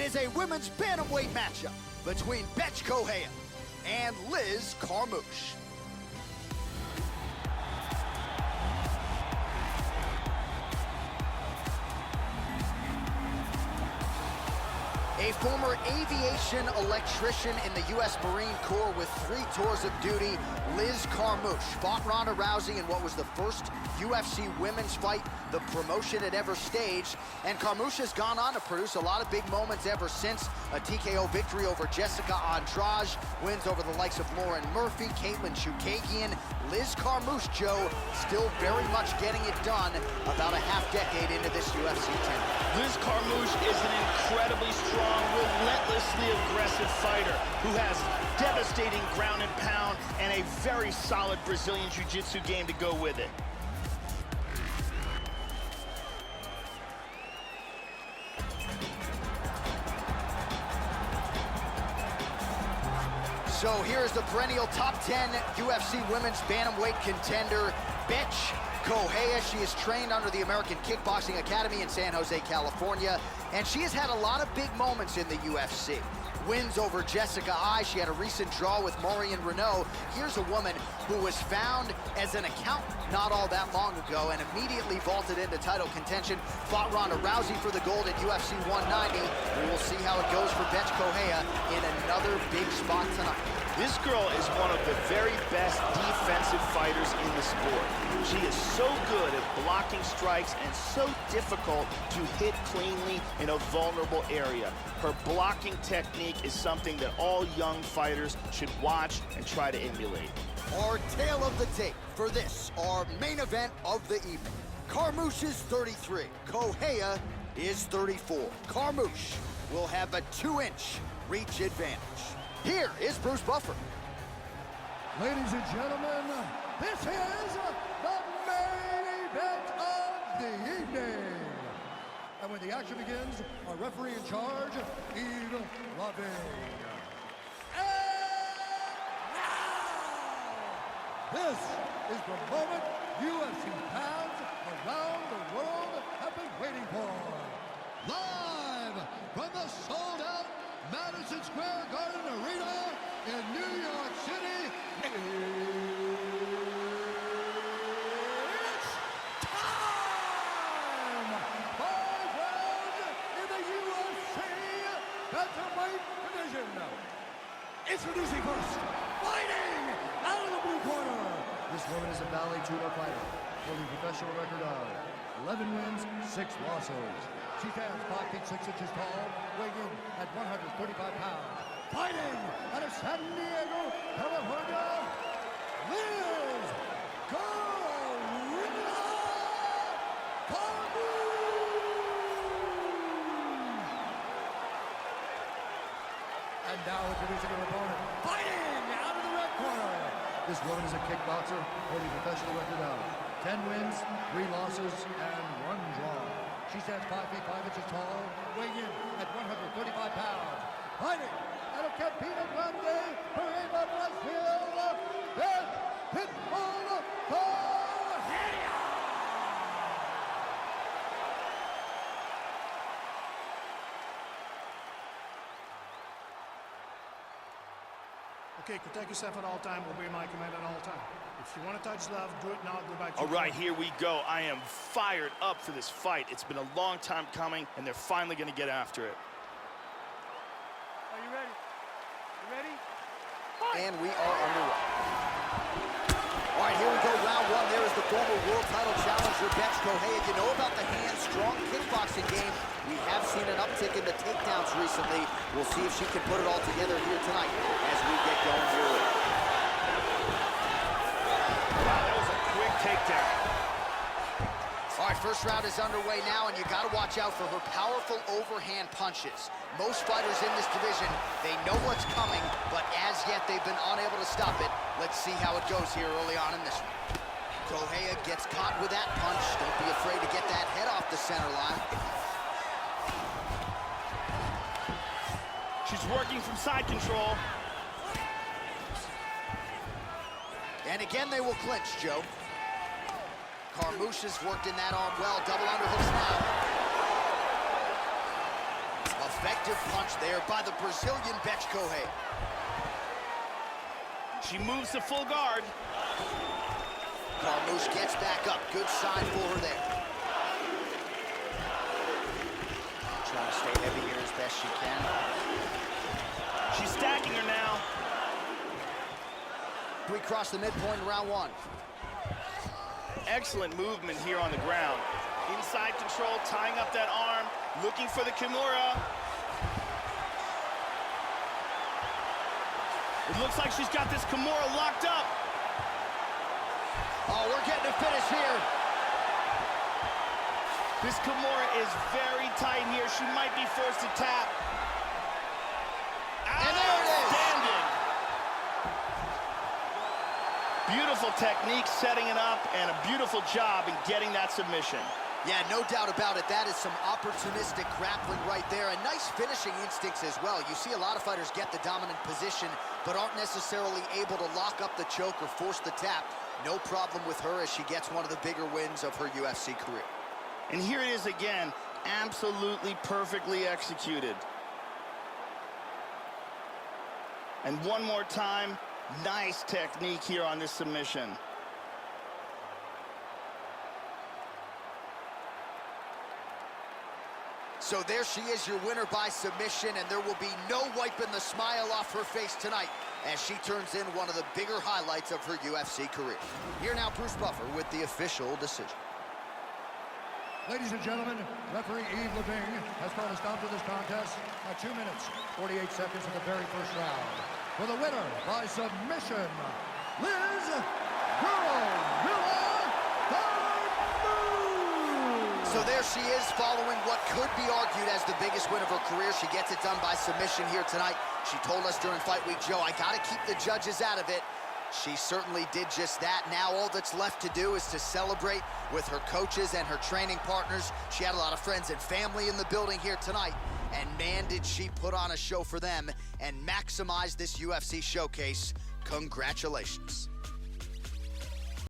is a women's bantamweight matchup between Bethe Correia and Liz Carmouche. A former aviation electrician in the U.S. Marine Corps with 3 tours of duty, Liz Carmouche fought Ronda Rousey in what was the first UFC women's fight the promotion had ever staged. And Carmouche has gone on to produce a lot of big moments ever since. A TKO victory over Jessica Andrade, wins over the likes of Lauren Murphy, Caitlin Chookagian. Liz Carmouche, Joe, still very much getting it done about a half-decade into this UFC tenure. Liz Carmouche is an incredibly strong, relentlessly aggressive fighter who has devastating ground and pound and a very solid Brazilian jiu-jitsu game to go with it. So here's the perennial top 10 UFC women's bantamweight contender, Bethe Correia. She is trained under the American Kickboxing Academy in San Jose, California, and she has had a lot of big moments in the UFC. Wins over Jessica Eye. She had a recent draw with Marion Renault. Here's a woman who was found as an accountant not all that long ago and immediately vaulted into title contention. Fought Ronda Rousey for the gold at UFC 190. We will see how it goes for Bethe Correia in another big spot tonight. This girl is one of the very best defensive fighters in the sport. She is so good at blocking strikes and so difficult to hit cleanly in a vulnerable area. Her blocking technique is something that all young fighters should watch and try to emulate. Our tale of the tape for this, our main event of the evening. Carmouche is 33, Correia is 34. Carmouche will have a 2-inch reach advantage. Here is Bruce Buffer. Ladies and gentlemen, this is the main event of the evening. And when the action begins, our referee in charge, Yves Lavigne. And now, this is the moment UFC fans around the world have been waiting for. Live from the sold-out Madison Square Garden Arena in New York City, it's time! 5 rounds in the UFC bantamweight division. Introducing first, fighting out of the blue corner. This woman is a Valley Judo fighter, holding a professional record of 11 wins, 6 losses. She stands 5 feet 6 inches tall, weighing in at 135 pounds. Fighting out of San Diego, California, Liz Carmouche. And now introducing her opponent, fighting out of the red corner. This woman is a kickboxer, holding a professional record of 10 wins, 3 losses, and 1 draw. She stands 5 feet 5 inches tall, weighing in at 135 pounds. Fighting out of Campina Grande, Paraíba, Brazil, Bethe Correia. Okay, protect yourself at all time, obey my command at all time. If you want to touch love, do it now, go back to All right, here we go. I am fired up for this fight. It's been a long time coming, and they're finally going to get after it. Are you ready? You ready? And we are underway. All right, here we go, round 1. There is the former world title challenger, Bethe Correia. You know about the hand-strong kickboxing game. We have seen an uptick in the takedowns recently. We'll see if she can put it all together here tonight as we get going here. Wow, that was a quick takedown. All right, first round is underway now, and you got to watch out for her powerful overhand punches. Most fighters in this division, they know what's coming, but as yet they've been unable to stop it. Let's see how it goes here early on in this one. Correia gets caught with that punch. Don't be afraid to get that head off the center line. She's working from side control. And again, they will clinch, Joe. Carmouche has worked in that arm well. Double underhooks now. effective punch there by the Brazilian Bethe Correia. She moves to full guard. Carmouche gets back up. Good sign for her there. Trying to stay heavy here as best she can. She's stacking her now. We cross the midpoint in round one. Excellent movement here on the ground. Inside control, tying up that arm, looking for the Kimura. It looks like she's got this Kimura locked up. Oh, we're getting a finish here. This Kimura is very tight here. She might be forced to tap. And there it is. Outstanding. Beautiful technique setting it up, and a beautiful job in getting that submission. Yeah, no doubt about it. That is some opportunistic grappling right there, and nice finishing instincts as well. You see a lot of fighters get the dominant position, but aren't necessarily able to lock up the choke or force the tap. No problem with her as she gets one of the bigger wins of her UFC career. And here it is again, absolutely perfectly executed. And one more time, nice technique here on this submission. So there she is, your winner by submission, and there will be no wiping the smile off her face tonight as she turns in one of the bigger highlights of her UFC career. Here now, Bruce Buffer with the official decision. Ladies and gentlemen, referee Yves Leving has called a stop to this contest at 2 minutes, 48 seconds of the very first round. For the winner by submission, Liz Carmouche. So there she is, following what could be argued as the biggest win of her career. She gets it done by submission here tonight. She told us during Fight Week, Joe, I gotta keep the judges out of it. She certainly did just that. Now all that's left to do is to celebrate with her coaches and her training partners. She had a lot of friends and family in the building here tonight. And man, did she put on a show for them and maximize this UFC showcase. Congratulations.